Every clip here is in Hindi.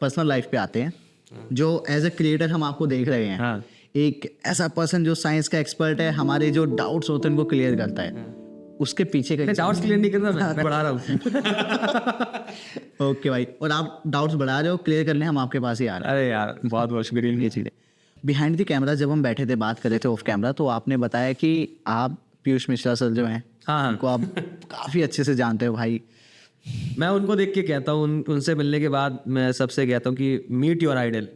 पर्सनल लाइफ पे आते हैं, जो एज ए क्रिएटर हम आपको देख रहे हैं। हाँ। एक ऐसा पर्सन जो साइंस का एक्सपर्ट है, हमारे जो डाउट्स होते हैं उनको क्लियर करता है, उसके पीछे का डाउट्स क्लियर नहीं कर रहा, मैं बढ़ा रहा हूँ। ओके भाई, और आप डाउट्स बढ़ा रहे हो, क्लियर करने हम आपके पास ही आ रहे हैं। अरे यार बहुत बहुत शुक्रिया। ये चीज़ें बिहाइंड द कैमरा जब हम बैठे थे बात कर रहे थे ऑफ कैमरा, तो आपने बताया कि आप पीयूष मिश्रा सर जो हैं, हाँ। उनको आप काफ़ी अच्छे से जानते हो भाई। मैं उनको देख के कहता हूँ, उनसे मिलने के बाद मैं सबसे कहता हूँ कि मीट योर आइडल।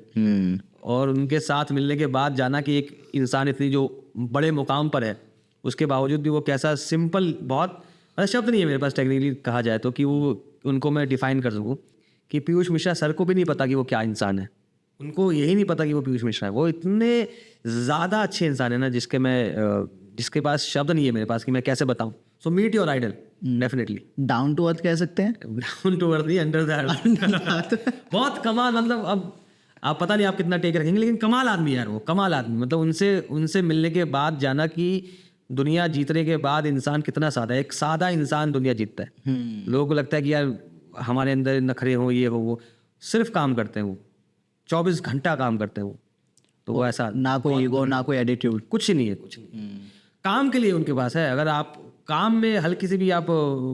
और उनके साथ मिलने के बाद जाना कि एक इंसान इतनी जो बड़े मुकाम पर है, उसके बावजूद भी वो कैसा सिंपल, बहुत शब्द नहीं है मेरे पास टेक्निकली कहा जाए तो, कि वो उनको मैं डिफाइन कर सकूँ कि पीयूष मिश्रा सर को भी नहीं पता कि वो क्या इंसान है, उनको यही नहीं पता कि वो पीयूष मिश्रा है। वो इतने ज़्यादा अच्छे इंसान है ना, जिसके पास शब्द नहीं है मेरे पास कि मैं कैसे बताऊँ। So meet your idol definitely. Down to earth कह सकते हैं। डाउन टू अर्थ नहीं, अंडर द अर्थ। बहुत कमाल, मतलब अब आप पता नहीं आप कितना टेक रखेंगे, लेकिन कमाल आदमी यार, वो कमाल आदमी। मतलब उनसे मिलने के बाद जाना कि दुनिया जीतने के बाद इंसान कितना सादा है। एक सादा इंसान दुनिया जीतता है। लोगों को लगता है कि यार हमारे अंदर नखरे हो, ये हो वो, सिर्फ काम करते हैं वो, 24 घंटा काम करते हैं वो। तो वो ऐसा, ना कोई ईगो, ना कोई एटीट्यूड, कुछ नहीं है, कुछ नहीं। काम के लिए उनके पास है। अगर आप काम में हल्की सी भी आप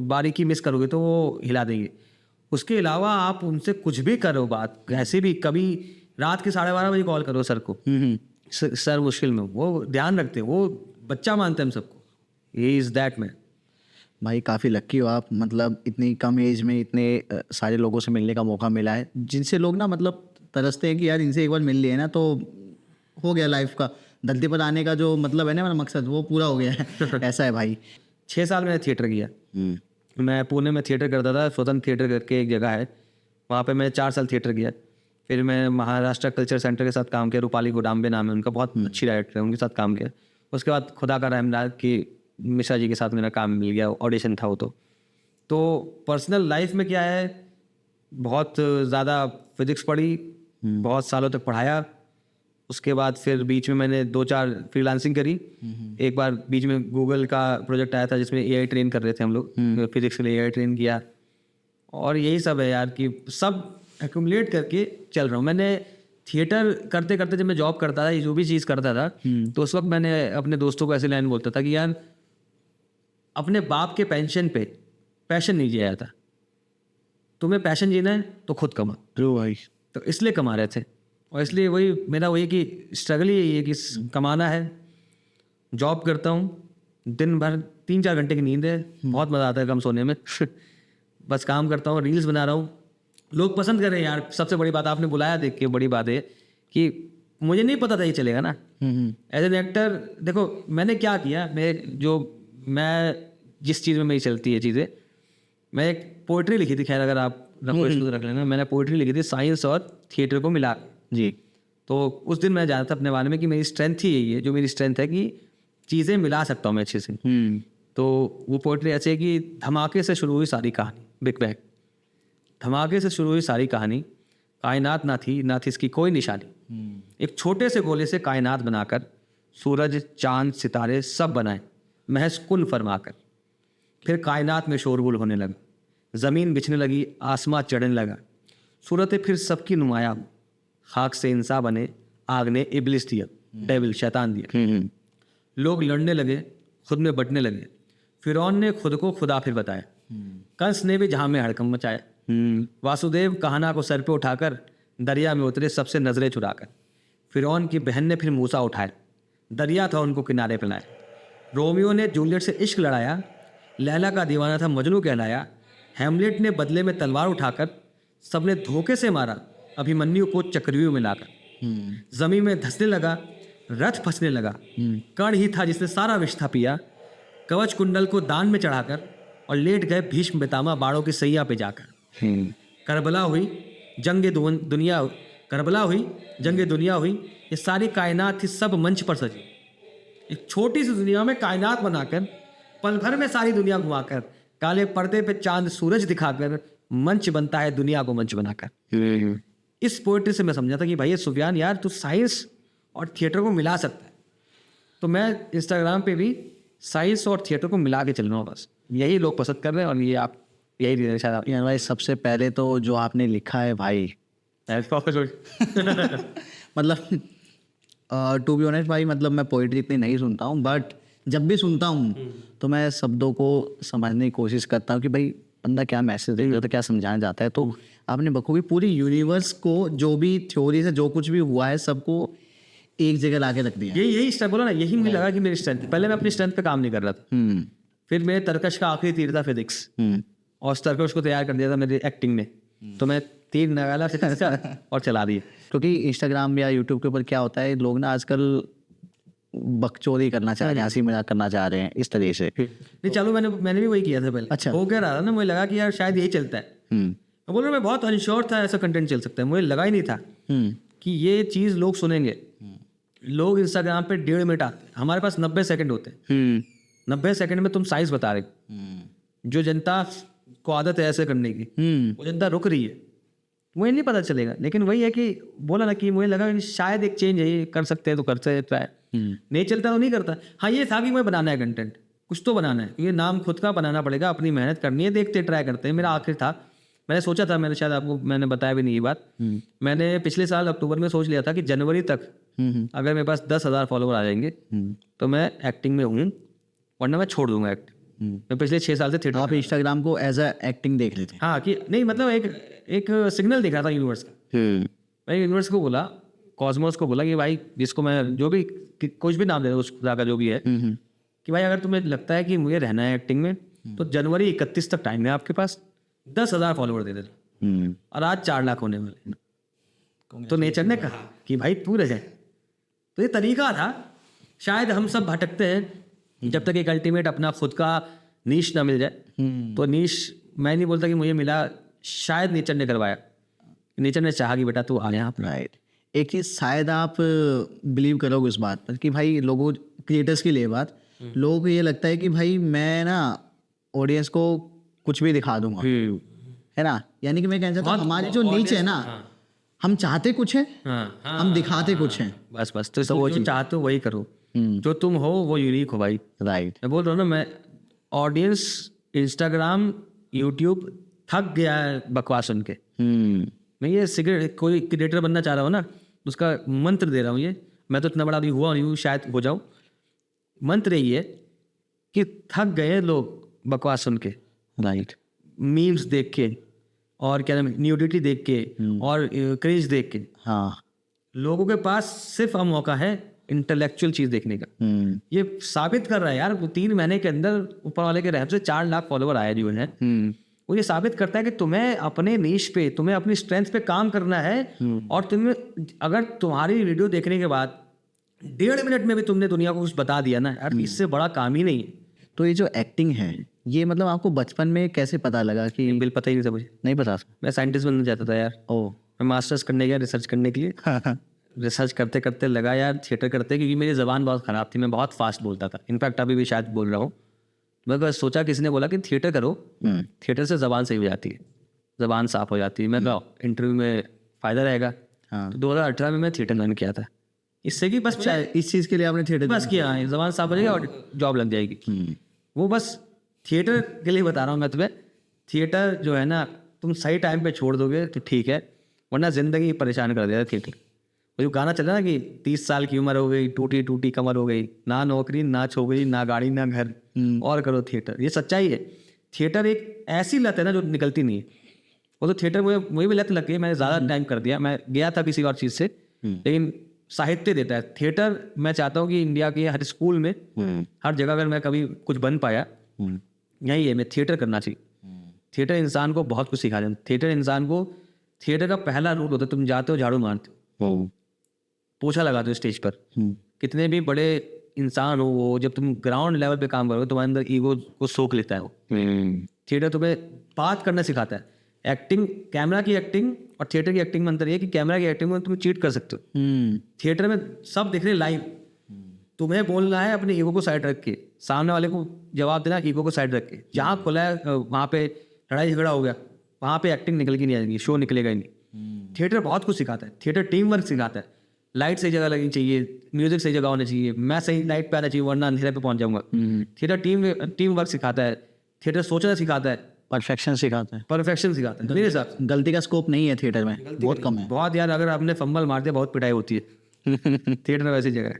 बारीकी मिस करोगे तो वो हिला देंगे। उसके अलावा आप उनसे कुछ भी करो बात, कैसे भी, कभी रात के 12:30 बजे कॉल करो सर को, सर मुश्किल में, वो ध्यान रखते हैं, वो बच्चा मानते हैं हम सबको। ये इज़ दैट मैन। भाई काफ़ी लक्की हो आप, मतलब इतनी कम एज में इतने सारे लोगों से मिलने का मौका मिला है, जिनसे लोग ना मतलब तरसते हैं कि यार इनसे एक बार मिल लिए ना तो हो गया लाइफ का, धरती पर आने का जो मतलब है ना मेरा मकसद, वो पूरा हो गया है। ऐसा है भाई। 6 साल मैंने थिएटर किया। मैं पुणे में थिएटर करता था, स्वतंत्र थिएटर करके एक जगह है, वहाँ पे मैं 4 साल थिएटर किया। फिर मैं महाराष्ट्र कल्चर सेंटर के साथ काम किया, रूपाली गोडाम्बे नाम है उनका, बहुत अच्छी डायरेक्टर है, उनके साथ काम किया। उसके बाद खुदा का रहम रहा कि मिश्रा जी के साथ मेरा काम मिल गया, ऑडिशन था वो। तो पर्सनल लाइफ में क्या है, बहुत ज़्यादा फिजिक्स पढ़ी, बहुत सालों तक पढ़ाया। उसके बाद फिर बीच में मैंने 2-4 फ्रीलांसिंग करी। एक बार बीच में गूगल का प्रोजेक्ट आया था जिसमें एआई ट्रेन कर रहे थे हम लोग, फिजिक्स के लिए एआई ट्रेन किया। और यही सब है यार कि सब एक्यूमुलेट करके चल रहा हूँ। मैंने थिएटर करते करते जब मैं जॉब करता था, ये जो भी चीज़ करता था, तो उस वक्त मैंने अपने दोस्तों को ऐसे लाइन बोलता था कि यार अपने बाप के पेंशन पे पैशन नहीं जिया जाता, तुम्हें पैशन जीना है तो खुद कमा। ट्रू भाई। तो इसलिए कमा रहे थे, और इसलिए वही कि स्ट्रगल ही यही है कि कमाना है। जॉब करता हूँ, दिन भर 3-4 घंटे की नींद है, बहुत मज़ा आता है कम सोने में। बस काम करता हूँ, रील्स बना रहा हूँ, लोग पसंद कर रहे हैं यार। सबसे बड़ी बात, आपने बुलाया देख के, बड़ी बात है कि मुझे नहीं पता था ये चलेगा ना। एज एन एक्टर देखो मैंने क्या किया, मैं जिस चीज़ में मेरी चलती है चीज़ें, मैं एक पोइट्री लिखी थी, खैर अगर आप रखो इसको तो रख लेना। मैंने पोइट्री लिखी थी साइंस और थिएटर को मिला जी। तो उस दिन मैं जाना था अपने बारे में कि मेरी स्ट्रेंथ ही यही है, जो मेरी स्ट्रेंथ है कि चीज़ें मिला सकता हूँ मैं अच्छे से। तो वो पोइट्री ऐसे है कि धमाके से शुरू हुई सारी कहानी, बिग बैंग। धमाके से शुरू हुई सारी कहानी, कायनात ना थी इसकी कोई निशानी। एक छोटे से गोले से कायनात बनाकर, सूरज चांद सितारे सब बनाए महज कुन फरमाकर। फिर कायनात में शोरगुल होने लगा, ज़मीन बिछने लगी, आसमां चढ़ने लगा। सूरतें फिर सबकी नुमाया, खाक से इंसान बने, आग ने इब्लिस दिया, डेविल शैतान दिया। लोग लड़ने लगे, खुद में बंटने लगे। फिरौन ने खुद को खुदा फिर बताया, कंस ने भी जहां में हड़कंप मचाया। वासुदेव कहना को सर पे उठाकर दरिया में उतरे सबसे नजरें चुराकर। फिरौन की बहन ने फिर मूसा उठाया, दरिया था उनको किनारे पे लाया। रोमियो ने जूलियट से इश्क लड़ाया, लैला का दीवाना था मजनू कहलाया। हैमलेट ने बदले में तलवार उठाकर सबने धोखे से मारा, अभिमन्यु को चक्रव्यूह में लाकर। जमीन में धंसने लगा, रथ फंसने लगा, कर्ण ही था जिसने सारा विष था पिया। कवच कुंडल को दान में चढ़ाकर और लेट गए भीष्म पितामह बाड़ों की सैया पे जाकर। करबला हुई जंगे दुनिया हुई, ये सारी कायनात थी सब मंच पर सजी। एक छोटी सी दुनिया में कायनात बनाकर, पल भर में सारी दुनिया घुमाकर, काले पर्दे पे चांद सूरज दिखाकर, मंच बनता है दुनिया को मंच बनाकर। इस पोएट्री से मैं समझा था कि भाई सुफियान यार तू साइंस और थिएटर को मिला सकता है। तो मैं इंस्टाग्राम पे भी साइंस और थिएटर को मिला के चल रहा हूँ, बस यही लोग पसंद कर रहे हैं। और ये आप यही शायद यार भाई सबसे पहले तो जो आपने लिखा है भाई, मतलब टू बी ऑनेस्ट भाई, मतलब मैं पोइट्री इतनी नहीं सुनता हूँ, बट जब भी सुनता हूँ तो मैं शब्दों को समझने की कोशिश करता हूँ कि भाई बंदा क्या मैसेज दे रहा है, तो क्या समझाना चाहता है। तो आपने बखूबी पूरी यूनिवर्स को, जो भी थ्योरी से जो कुछ भी हुआ है, सबको एक जगह ला के रख दिया। यही स्ट्रेंथ बोला ना, यही मुझे लगा कि मेरी स्ट्रेंथ। पहले मैं अपनी स्ट्रेंथ पे काम नहीं कर रहा था, फिर मेरे तर्कश का आखिरी तीर था फिजिक्स, और उस तर्कश को तैयार कर दिया था मेरी एक्टिंग ने, तो मैं तीर निकाला फिजिक्स का और चला दिया। क्योंकि इंस्टाग्राम या यूट्यूब के ऊपर क्या होता है, लोग ना आजकल बकचोदी करना चाह रहे हैं, हंसी मजाक करना चाह रहे हैं इस तरह से। नहीं चलो, मैंने भी वही किया था पहले। अच्छा। हो क्या रहा था ना, मुझे लगा कि यार शायद यही चलता है। मैं बोल रहा हूँ, मैं बहुत अनश्योर था ऐसा कंटेंट चल सकता है। मुझे लगा ही नहीं था कि ये चीज़ लोग सुनेंगे। लोग इंस्टाग्राम पे 1.5 मिनट आते हैं, हमारे पास 90 सेकंड होते हैं। 90 सेकंड में तुम साइंस बता रहे हो। जो जनता को आदत है ऐसे करने की, वो जनता रुक रही है, मुझे नहीं पता चलेगा। लेकिन वही है कि बोला ना कि मुझे लगा कि शायद एक चेंज है, ये कर सकते हैं तो करते हैं, ट्राई। नहीं चलता तो नहीं करता। हाँ, ये था कि मुझे बनाना है कंटेंट, कुछ तो बनाना है, ये नाम खुद का बनाना पड़ेगा, अपनी मेहनत करनी है, देखते ट्राई करते हैं। मेरा आखिर था, मैंने सोचा था, मैंने शायद आपको मैंने बताया भी नहीं ये बात, मैंने पिछले साल अक्टूबर में सोच लिया था कि जनवरी तक अगर मेरे पास 10,000 फॉलोवर आ जाएंगे तो मैं एक्टिंग में हूँ, वरना मैं छोड़ दूंगा एक्टिंग। मैं पिछले 6 साल से थिएटर। आप इंस्टाग्राम को एज अ एक्टिंग देख लेते हाँ, कि नहीं मतलब एक सिग्नल दिख रहा था यूनिवर्स का। मैं यूनिवर्स को बोला, कॉस्मोस को बोला कि भाई, जिसको मैं जो भी कुछ भी नाम दे रहा हूँ उस खुदा का जो भी है, कि भाई अगर तुम्हें लगता है कि मुझे रहना है एक्टिंग में, तो जनवरी 31 तक टाइम है आपके पास, 10,000 फॉलोवर दे देना, और आज 4 लाख होने वाले। तो नेचर ने कहा कि भाई तू रह जाए। तो ये तरीका था। शायद हम सब भटकते हैं जब तक एक अल्टीमेट अपना खुद का नीश ना मिल जाए। तो नीश मैं नहीं बोलता कि मुझे मिला, शायद नेचर ने करवाया, नेचर ने चाहा कि बेटा तू आ यहाँ। राइट। एक चीज़ शायद आप बिलीव करोगे उस बात पर कि भाई लोगों, क्रिएटर्स के लिए बात, लोगों को ये लगता है कि भाई मैं ना ऑडियंस को कुछ भी दिखा दूंगा, है ना। यानी कि मैं कहना चाहता हूँ हमारे जो नीचे है ना, हम चाहते कुछ है, हम दिखाते कुछ है। बस तो वो जो चाहते हो वही करो, जो तुम हो वो यूनिक हो भाई। राइट। मैं बोल रहा हूँ ना, मैं ऑडियंस इंस्टाग्राम यूट्यूब थक गया है बकवास सुन के। मैं ये सिगरेट कोई क्रिएटर बनना चाह रहा हूँ ना, उसका मंत्र दे रहा हूँ ये। मैं तो इतना बड़ा अभी हुआ नहीं हूँ, शायद हो जाऊँ। मंत्र ये है कि थक गए लोग बकवास सुन के, राइट। मीम्स देख के, और क्या नाम है, न्यूडिटी देख के, और क्रेज देख के। हाँ। लोगों के पास सिर्फ अब मौका है इंटेलेक्चुअल चीज देखने का। ये साबित कर रहा है यार, 3 महीने के अंदर ऊपर वाले के रहम से 4 लाख फॉलोवर आए जीवन है। वो ये साबित करता है कि तुम्हें अपने नीश पे, तुम्हें अपनी स्ट्रेंथ पे काम करना है। और तुम्हें अगर तुम्हारी वीडियो देखने के बाद 1.5 मिनट में भी तुमने दुनिया को कुछ बता दिया ना यार, इससे बड़ा काम ही नहीं है। तो ये जो एक्टिंग है, ये मतलब आपको बचपन में कैसे पता लगा कि? बिल पता ही नहीं था मुझे। नहीं पता? मैं साइंटिस्ट बनना चाहता था यार। ओ। मैं मास्टर्स करने गया रिसर्च करने के लिए। रिसर्च करते करते लगा यार थिएटर करते, क्योंकि मेरी ज़बान बहुत ख़राब थी, मैं बहुत फास्ट बोलता था। इनफैक्ट अभी भी शायद बोल रहा हूँ। मैं बस सोचा, किसी ने बोला कि थिएटर करो, थिएटर से ज़बान सही हो जाती है, ज़बान साफ हो जाती है। मैं कहा इंटरव्यू में फ़ायदा रहेगा। हाँ। तो 2018 में मैं थिएटर ज्वाइन किया था, इससे कि बस इस चीज़ के लिए आपने थिएटर बस किया है, ज़बान साफ हो जाएगी और जॉब लग जाएगी। वो बस थिएटर के लिए बता रहा हूँ मैं तुम्हें। थिएटर जो है ना, तुम सही टाइम पे छोड़ दोगे तो ठीक है, वरना ज़िंदगी परेशान कर देगा थिएटर। वो जो गाना चला ना कि 30 साल की उम्र हो गई, टूटी टूटी कमर हो गई, ना नौकरी ना छोकरी ना गाड़ी ना घर, और करो थिएटर। ये सच्चाई है। थिएटर एक ऐसी लत है ना जो निकलती नहीं है। वो तो थिएटर मुझे भी लत लग गई, मैंने ज़्यादा टाइम कर दिया। मैं गया था किसी और चीज़ से, लेकिन साहित्य देता है थिएटर। मैं चाहता हूँ कि इंडिया के हर स्कूल में, हर जगह अगर मैं कभी कुछ बन पाया, यही है, मैं थिएटर करना चाहिए। थिएटर इंसान को बहुत कुछ सिखा देता है। थिएटर इंसान को, थिएटर का पहला रूट होता है, तुम जाते हो झाड़ू मारते हो, पोछा लगाते हो स्टेज पर। कितने भी बड़े इंसान हो वो, जब तुम ग्राउंड लेवल पे काम करोगे, तुम्हारे अंदर ईगो को सोख लेता है वो। थिएटर तुम्हें बात करना सिखाता है। एक्टिंग, कैमरा की एक्टिंग और थिएटर की एक्टिंग में अंतर ये है कि कैमरा की एक्टिंग में तुम चीट कर सकते हो। थिएटर में सब दिख रहे लाइव, तुम्हें बोलना है अपने ईगो को साइड रख के, सामने वाले को जवाब देना ईगो को साइड रख के। जहाँ खुला है वहाँ पे लड़ाई झगड़ा हो गया, वहाँ पे एक्टिंग निकल के नहीं आएगी, शो निकलेगा ही नहीं। थिएटर बहुत कुछ सिखाता है। थिएटर टीम वर्क सिखाता है। लाइट सही जगह लगनी चाहिए, म्यूजिक सही जगह होनी चाहिए, मैं सही लाइट पे आना चाहिए, वरना अंधेरे पे पहुंच जाऊंगा। थिएटर टीम वर्क सिखाता है। थिएटर सोचना सिखाता है। परफेक्शन सिखाते हैं, परफेक्शन सिखाते हैं मेरे हिसाब से। गलती का स्कोप नहीं है थिएटर में, बहुत कम है। बहुत यार, अगर आपने फंबल मार दिया बहुत पिटाई होती है। थिएटर वैसी जगह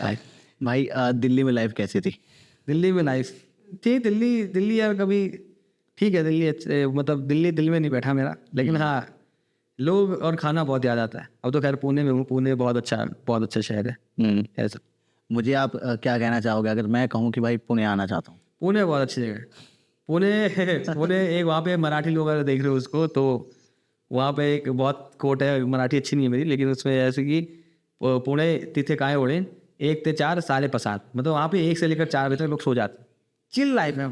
है। भाई दिल्ली में लाइफ कैसी थी? दिल्ली में लाइफ थी, दिल्ली यार कभी ठीक है, दिल्ली मतलब दिल्ली में नहीं बैठा मेरा, लेकिन हाँ लोग और खाना बहुत याद आता है। अब तो खैर पुणे में हूँ, पुणे बहुत अच्छा शहर है ऐसा। मुझे आप क्या कहना चाहोगे अगर मैं कहूँ कि भाई पुणे आना चाहता हूँ? पुणे बहुत अच्छी जगह है। पुणे एक वहाँ पे मराठी लोग अगर देख रहे हो उसको, तो वहाँ पे एक बहुत कोट है, मराठी अच्छी नहीं है मेरी, लेकिन उसमें ऐसे कि पुणे तिथे काय ओढे 1 ते 4 साले पसात, मतलब वहाँ पे 1 से लेकर 4 बजे तक लोग सो जाते हैं। चिल लाइफ है,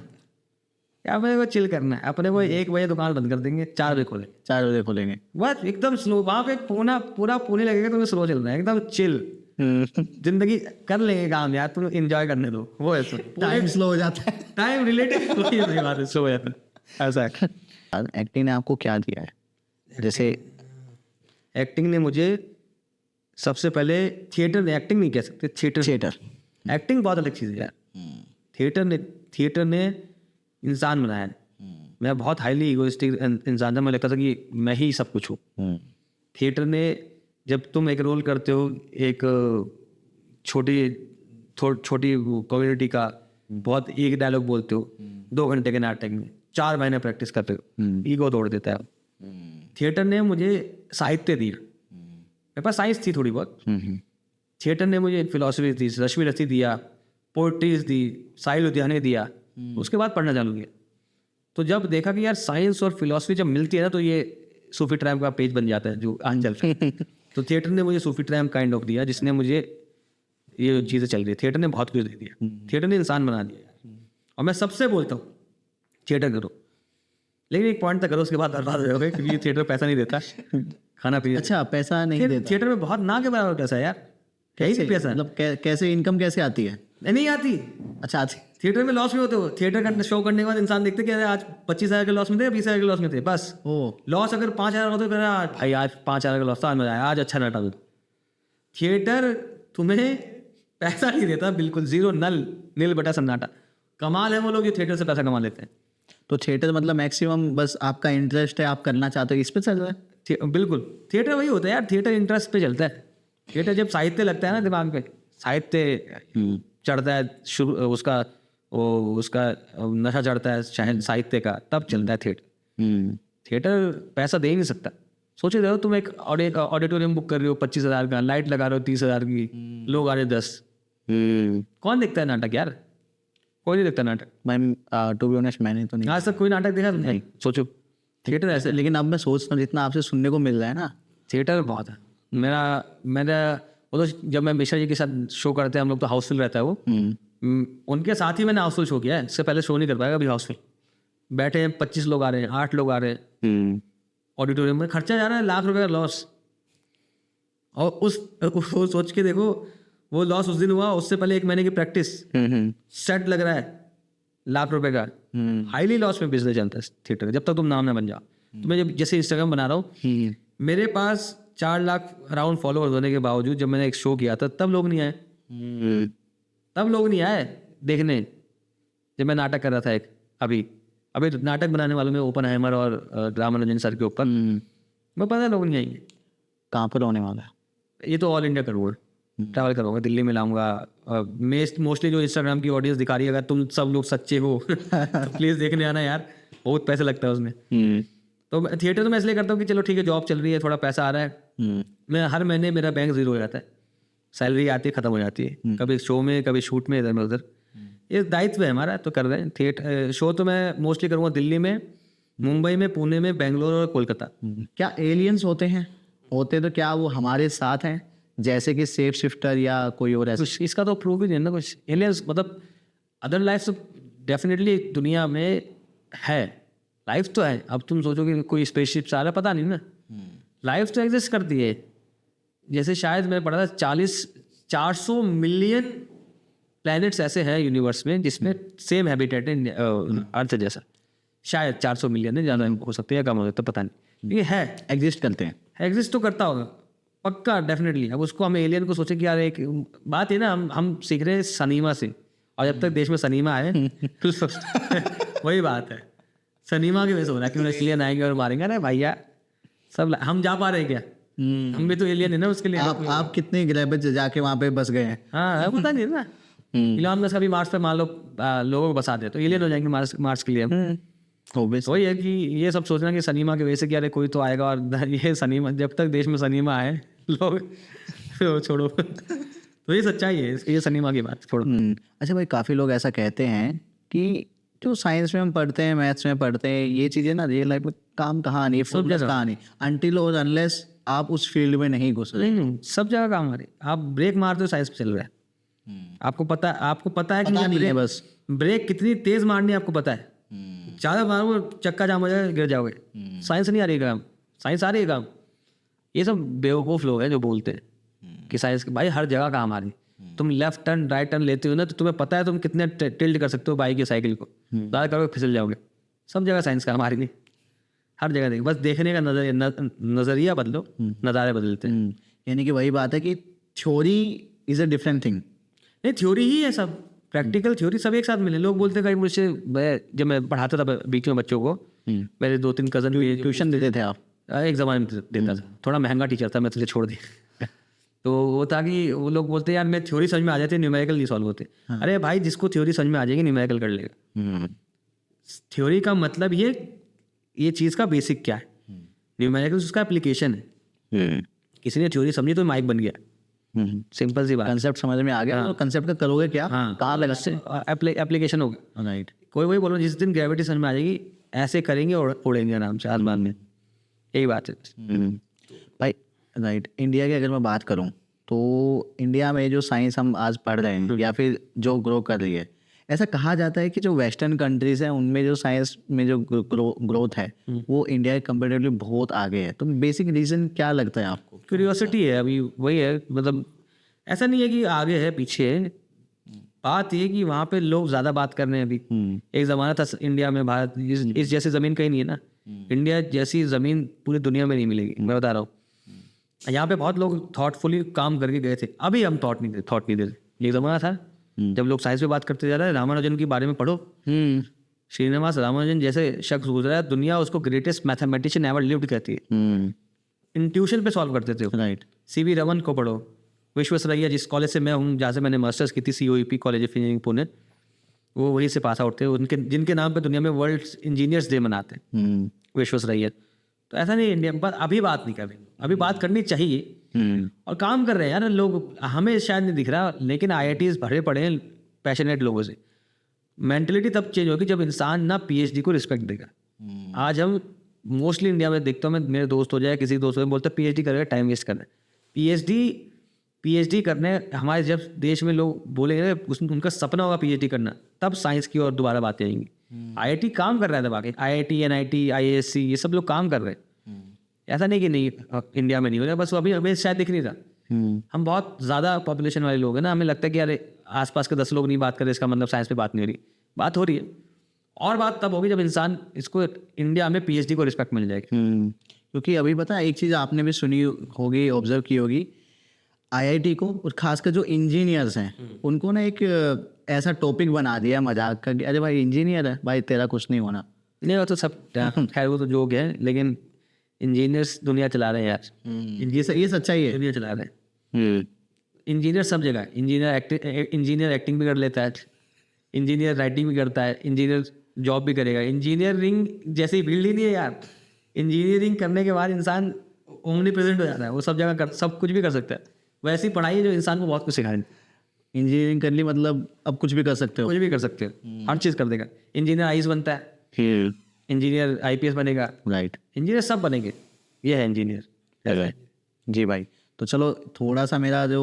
अपने को चिल करना है, अपने को 1 बजे दुकान बंद कर देंगे, 4 बजे खोलेंगे, 4 बजे खोलेंगे। बस एकदम स्लो। वहाँ पे पूरा पुणे लगेगा तुम्हें स्लो चल रहा है, एकदम चिल। जिंदगी कर लेंगे काम यार, तुम एंजॉय करने दो, वो है टाइम स्लो हो जाता है। टाइम रिलेटेड बात है, स्लो हो जाता है ऐसा है। एक्टिंग ने आपको क्या दिया है? जैसे एक्टिंग ने मुझे सबसे पहले, थिएटर ने, एक्टिंग नहीं कह सकते, थिएटर एक्टिंग बहुत अलग चीज़ है यार। थिएटर ने इंसान बनाया है। मैं बहुत हाईली इगोइस्टिक इंसान था, मुझे लगता था कि मैं ही सब कुछ हूँ। थिएटर ने, जब तुम एक रोल करते हो, एक छोटी कम्युनिटी का, बहुत एक डायलॉग बोलते हो 2 घंटे के नाटक में, 4 महीने प्रैक्टिस करते हो, ईगो तोड़ देता है। थिएटर ने मुझे साहित्य दिया, मेरे पास साइंस थी थोड़ी बहुत, थिएटर ने मुझे फिलॉसफी दी, रश्मि रथी दिया, पोइट्रीज दी, साहिल लुधियाने दिया। उसके बाद पढ़ना चालू किया, तो जब देखा कि यार साइंस और फिलॉसफी जब मिलती है ना, तो ये सूफी ट्रैम का पेज बन जाता है जो आज चल रहा है। तो थिएटर ने मुझे सूफी ट्रैम काइंड ऑफ दिया, जिसने मुझे ये चीज़ें चल रही है। थिएटर ने बहुत कुछ दे दिया, थिएटर ने इंसान बना दिया यार। और मैं सबसे बोलता हूँ थिएटर करो, लेकिन एक पॉइंट तक करो, उसके बाद बर्बाद हो जाओगे, क्योंकि थिएटर पैसा नहीं देता, खाना पीना। अच्छा, पैसा नहीं देता थिएटर में बहुत ना के बराबर पैसा है यार, कैसे पैसा, मतलब कैसे इनकम कैसे आती है? नहीं आती। अच्छा, आती। थिएटर में लॉस में होते हो, थिएटर शो करने के बाद इंसान देखते कि अरे आज 25,000 के लॉस में थे, 20,000 के लॉस में थे, बस। लॉस अगर 5,000 होते तो आज भाई आज 5,000 का लॉस था, आज मजा आया, आज अच्छा नाटक हो। थिएटर तुम्हें पैसा नहीं देता, बिल्कुल जीरो, नील बटा सन्नाटा। कमाल है वो लोग जो थिएटर से पैसा कमा लेते हैं। तो थिएटर मतलब मैक्सिमम बस आपका इंटरेस्ट है, आप करना चाहते हो, इस पे चल रहा है। बिल्कुल, थिएटर वही होता है यार, थिएटर इंटरेस्ट पे चलता है। थिएटर जब साहित्य लगता है ना दिमाग पे, साहित्य चढ़ता है, उसका नशा चढ़ता है शायद साहित्य का, तब चलता है थिएटर। थिएटर पैसा दे ही नहीं सकता। सोचे रहे हो तुम एक ऑडिटोरियम बुक कर रहे हो 25,000 का, लाइट लगा रहे हो 30,000 की, लोग आ रहे 10। कौन देखता है नाटक यार? कोई नहीं देखता नाटक। मैं टू बी ऑनेस्ट मैंने तो नहीं आज तक कोई नाटक देखा नहीं। सोचो थिएटर ऐसे। लेकिन अब मैं सोचता हूँ जितना आपसे सुनने को मिल रहा है ना, थिएटर बहुत है। मेरा वो तो जब मैं मिश्रा जी के साथ शो करते हैं हम लोग, तो हाउसफुल रहता है वो। उनके साथ ही मैंने हाउसफुल शो किया है, इससे पहले शो नहीं कर पाएगा अभी हाउसफुल। बैठे हैं 25 लोग आ रहे हैं, 8 लोग आ रहे हैं ऑडिटोरियम में, खर्चा जा रहा है लाख रुपए का लॉस। और वो सोच के देखो, वो लॉस उस दिन हुआ, उससे पहले 1 महीने की प्रैक्टिस, सेट लग रहा है लाख रुपए का। हाईली लॉस में बिजनेस चलता है थिएटर, जब तक तुम नाम ना बन जाओ। तो मैं जैसे इंस्टाग्राम बना रहा हूँ, मेरे पास 4 लाख अराउंड फॉलोअर्स होने के बावजूद जब मैंने एक शो किया था, तब लोग नहीं आए। तब लोग नहीं आए देखने, जब मैं नाटक कर रहा था एक। अभी नाटक बनाने वालों में ओपनहाइमर और रामानुजन सर के ऊपर, मैं पता है लोग नहीं आएंगे। कहाँ पर होने वाला है ये? तो ऑल इंडिया करूँगा, ट्रैवल करूँगा, दिल्ली में लाऊंगा। मोस्टली जो इंस्टाग्राम की ऑडियंस दिखा रही है, अगर तुम सब लोग सच्चे हो तो प्लीज़ देखने आना यार, बहुत पैसा लगता है उसमें। तो थिएटर तो मैं इसलिए करता हूँ कि चलो ठीक है, जॉब चल रही है, थोड़ा पैसा आ रहा है। मैं हर महीने मेरा बैंक जीरो हो जाता है, सैलरी आती है ख़त्म हो जाती है, कभी शो में कभी शूट में, इधर में उधर। ये दायित्व है हमारा, तो कर रहे हैं। थिएटर शो तो मैं मोस्टली करूँगा दिल्ली में, मुंबई में, पुणे में, बेंगलोर और कोलकाता। क्या एलियंस होते हैं? होते तो क्या वो हमारे साथ हैं, जैसे कि सेफ शिफ्टर या कोई और ऐसा? कुछ इसका तो प्रूफ ही नहीं है ना कुछ। एलियंस मतलब अदर लाइफ तो डेफिनेटली दुनिया में है, लाइफ तो है। अब तुम सोचो कि कोई स्पेसशिप आ रहा है, पता नहीं ना, लाइफ तो एग्जिस्ट करती है। जैसे शायद मैं पढ़ा था 400 मिलियन प्लैनेट्स ऐसे हैं यूनिवर्स में जिसमें सेम हैबिटेट है अर्थ जैसा। शायद 400 मिलियन है, ज़्यादा हो सकते हैं या कम हो सकता है, पता नहीं। ये है, एग्जिस्ट करते हैं, एग्जिस्ट तो करता होगा पक्का, डेफिनेटली। अब उसको हम एलियन को सोचे कि यार एक बात है ना, हम सीख रहे हैं सनीमा से, और जब तक देश में सनीमा है वही बात है। सनीमा के वजह से हो रहा है कि एलियन आएंगे और मारेंगे। अरे भैया सब हम जा पा रहे हैं क्या? हम भी तो एलियन है ना उसके लिए। आप कितने ग्रह पे जाके वहां पे बस गए हैं? हाँ पता नहीं ना। इलॉन मस्क कभी मार्स पे मान लो लोगों को बसा दे तो एलियन हो जाएंगे मार्स के लिए। Obvious. तो वही है कि ये सब सोचना कि सनीमा की वजह से कि अरे कोई तो आएगा, और ये सनीमा जब तक देश में सनीमा आए लोग तो छोड़ो। तो ये सच्चाई है, ये सनीमा की बात छोड़ो। अच्छा भाई, काफ़ी लोग ऐसा कहते हैं कि जो साइंस में हम पढ़ते हैं, मैथ्स में पढ़ते हैं, ये चीज़ें ना रियल लाइफ में काम कहाँ नहीं, फॉर्मूलाज कहाँ नहीं, अनटिल और अनलेस आप उस फील्ड में नहीं घुस रहे। नहीं सब जगह काम आ रही। आप ब्रेक मारते हो साइंस पे चल रहा है, आपको पता है कि पता नहीं है बस। ब्रेक कितनी तेज मारनी है आपको पता है। ज़्यादा मारो चक्का जाम हो जाएगा, गिर जाओगे। साइंस नहीं आ रही काम, साइंस आ रही है काम। ये सब बेवकूफ़ लोग हैं जो बोलते हैं कि साइंस भाई हर जगह काम आ रही। तुम लेफ्ट टर्न राइट टर्न लेते हो ना तो तुम्हें पता है तुम कितने टिल्ट कर सकते हो बाइक या साइकिल को, ज़्यादा करोगे फिसल जाओगे। सब जगह साइंस काम आ रही नहीं, हर जगह देखो, बस देखने का नज़रिया बदलो, नज़ारे बदलते हैं। यानी कि वही बात है कि theory is a different thing. नहीं थ्योरी ही है सब, प्रैक्टिकल थ्योरी सब एक साथ मिले। लोग बोलते हैं कहीं मुझसे, जब मैं पढ़ाता था बीच में बच्चों को, मेरे 2-3 कज़न ट्यूशन देते थे आप? एक ज़माने में देता था, थोड़ा महंगा टीचर था, मैं तुझे छोड़ दिया। तो वो था कि वो लोग बोलते यार मैं थ्योरी समझ में आ जाती है, न्यूमेरिकल नहीं सॉल्व होते। अरे भाई जिसको थ्योरी समझ में आ जाएगी न्यूमेरिकल कर लेगा। थ्योरी का मतलब ये चीज़ का बेसिक क्या है, न्यूमेरिकल उसका एप्लीकेशन है। किसी ने थ्योरी समझी तो माइक बन गया, सिंपल सी बात। कंसेप्ट समझ में आ गया, तो कंसेप्ट का करोगे क्या, कहाँ लगा एप्लीकेशन हो गया। राइट। कोई वही बोलो जिस दिन ग्रेविटी समझ में आ जाएगी ऐसे करेंगे और उड़ेंगे आराम से आसमान में, यही बात है भाई। राइट। इंडिया की अगर मैं बात करूं तो इंडिया में जो साइंस हम आज पढ़ रहे हैं या फिर जो ग्रो कर रही है, ऐसा कहा जाता है कि जो वेस्टर्न कंट्रीज हैं उनमें जो साइंस में जो ग्रोथ है वो इंडिया के कंपेरेटिवली बहुत आगे है। तो बेसिक रीज़न क्या लगता है आपको? क्यूरियोसिटी है अभी, वही है। मतलब ऐसा नहीं है कि आगे है पीछे है, बात ये कि वहाँ पे लोग ज़्यादा बात कर रहे हैं अभी। एक ज़माना था इंडिया में, भारत इस जैसी ज़मीन कहीं नहीं है ना। इंडिया जैसी ज़मीन पूरी दुनिया में नहीं मिलेगी, मैं बता रहा हूँ। यहाँ पे बहुत लोग थॉटफुली काम करके गए थे, अभी हम थॉट नहीं देते। एक ज़माना था जब लोग साइंस पे बात करते जा रहे हैं। रामानुजन के बारे में पढ़ो, श्रीनिवास रामानुजन जैसे शख्स गुजरा है, दुनिया उसको ग्रेटेस्ट मैथमेटिशियन एवर लिव्ड कहती है। इंट्यूशन पे सॉल्व करते थे। राइट। सीवी रमन को पढ़ो, विश्वेश्वरैया जिस कॉलेज से मैं हूँ, जहाँ से मैंने मास्टर्स की थी, COEP college of engineering Pune, वो वहीं से पास आउट थे। उनके जिनके नाम पे दुनिया में वर्ल्ड इंजीनियर्स डे मनाते हैं, विश्वेश्वरैया। तो ऐसा नहीं इंडिया पर अभी बात नहीं कर रहे, अभी बात करनी चाहिए और काम कर रहे हैं यार लोग। हमें शायद नहीं दिख रहा लेकिन IITs भरे पड़े हैं पैशनेट लोगों से। मेंटलिटी तब चेंज होगी जब इंसान ना PhD को रिस्पेक्ट देगा। आज हम मोस्टली इंडिया में देखता हूँ मैं, मेरे दोस्त हो जाए किसी दोस्त हो बोलते हैं PhD करेगा, टाइम वेस्ट करना है। PhD करने हमारे जब देश में लोग बोलेंगे उनका सपना होगा PhD करना, तब साइंस की और दोबारा बातें आएंगी। IIT काम कर रहा है बाकी, IIT NIT IISc ये सब लोग काम कर रहे हैं। ऐसा नहीं कि नहीं इंडिया में नहीं हो रहा, बस वो अभी हमें शायद दिख नहीं रहा। हम बहुत ज़्यादा पॉपुलेशन वाले लोग हैं ना, हमें लगता है कि अरे आसपास के 10 लोग नहीं बात कर रहे, इसका मतलब साइंस पे बात नहीं हो रही। बात हो रही है, और बात तब होगी जब इंसान इसको इंडिया में PhD को रिस्पेक्ट मिल जाएगी। क्योंकि अभी पता है एक चीज़ आपने भी सुनी होगी, ऑब्जर्व की होगी, IIT को और खासकर जो इंजीनियर्स हैं उनको ना एक ऐसा टॉपिक बना दिया मजाक का कि अरे भाई इंजीनियर है भाई, तेरा कुछ नहीं होना। नहीं वो तो सब खैर वो तो जोक है, लेकिन इंजीनियर्स दुनिया चला रहे हैं यार। ये सच्चाई है, दुनिया चला रहे हैं। इंजीनियर सब जगह है। इंजीनियर एक्टिंग भी कर लेता है, इंजीनियर राइटिंग भी करता है, इंजीनियर जॉब भी करेगा। इंजीनियरिंग जैसी फील्ड ही नहीं है यार। इंजीनियरिंग करने के बाद इंसान ओमनी प्रेजेंट हो जाता है, वो सब जगह सब कुछ भी कर सकता है। वैसी पढ़ाई है जो इंसान को बहुत कुछ सिखाए। इंजीनियरिंग कर ली मतलब अब कुछ भी कर सकते हो, कुछ भी कर सकते हो, हर चीज़ कर देगा। इंजीनियर IAS बनता है, इंजीनियर IPS बनेगा, राइट। इंजीनियर सब बनेंगे, ये है इंजीनियर। जी भाई, तो चलो थोड़ा सा मेरा जो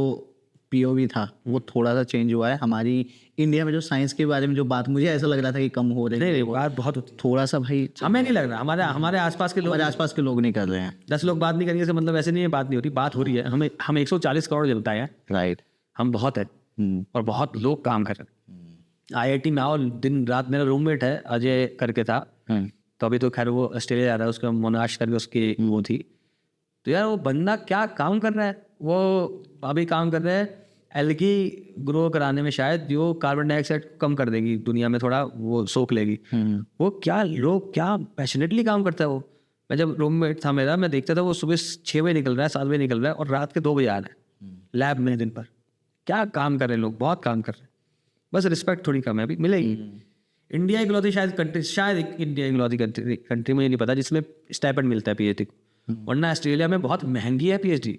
POV था वो थोड़ा सा चेंज हुआ है। हमारी इंडिया में जो साइंस के बारे में जो बात, मुझे ऐसा लग रहा था कि कम हो रही है। नहीं बात बहुत होती, थोड़ा सा भाई हमें नहीं लग रहा। हमारे आसपास के लोग, हमारे आसपास के लोग नहीं कर रहे हैं। 10 लोग बात नहीं करेंगे से मतलब ऐसे नहीं है बात नहीं हो रही, बात हो रही है। हम 140 करोड़ जनता है, राइट। हम बहुत है और बहुत लोग काम कर रहे हैं। IIT में आओ दिन रात। मेरा रूममेट है अजय करके था, तो अभी तो खैर वो ऑस्ट्रेलिया जा रहा है, उसका मोनाश करके उसकी वो थी। तो यार वो बंदा क्या काम कर रहा है, वो अभी काम कर रहा है एल्गी ग्रो कराने में शायद जो कार्बन डाइऑक्साइड कम कर देगी दुनिया में, थोड़ा वो सोख लेगी। वो क्या लोग क्या पैशनेटली काम करता है वो। मैं जब रूममेट था मेरा, मैं देखता था वो सुबह 6 बजे निकल रहा है, 7 बजे निकल रहा है और रात के 2 बजे आ रहा है लैब में दिन पर। क्या काम कर रहे हैं लोग, बहुत काम कर रहे हैं। बस रिस्पेक्ट थोड़ी कम है, अभी मिलेगी। इंडिया इकलौती शायद इंडिया इकलौती कंट्री मुझे नहीं पता जिसमें स्टाइपेंड मिलता है पीएचडी को, वरना ऑस्ट्रेलिया में बहुत महंगी है पीएचडी।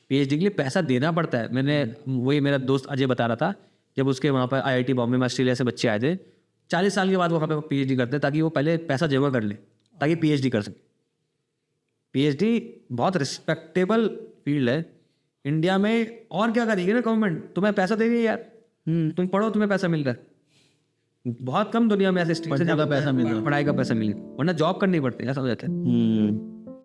पीएचडी के लिए पैसा देना पड़ता है। मैंने वही मेरा दोस्त अजय बता रहा था, जब उसके वहाँ पर आईआईटी बॉम्बे में ऑस्ट्रेलिया से बच्चे आए थे, 40 साल के बाद वहाँ पे पीएचडी करते हैं ताकि वो पहले पैसा जमा कर ले ताकि पीएचडी कर सके। पीएचडी बहुत रिस्पेक्टेबल फील्ड है इंडिया में। और क्या करेगी ना गवर्नमेंट, तुम्हें पैसा दे रही है यार, तुम पढ़ो, तुम्हें पैसा मिल रहा है। बहुत कम दुनिया में ऐसे स्ट्रीम पढ़ने का पैसा मिल रहा है, पढ़ाई का पैसा मिले, वरना जॉब करनी पड़ती है, समझ जाते हैं।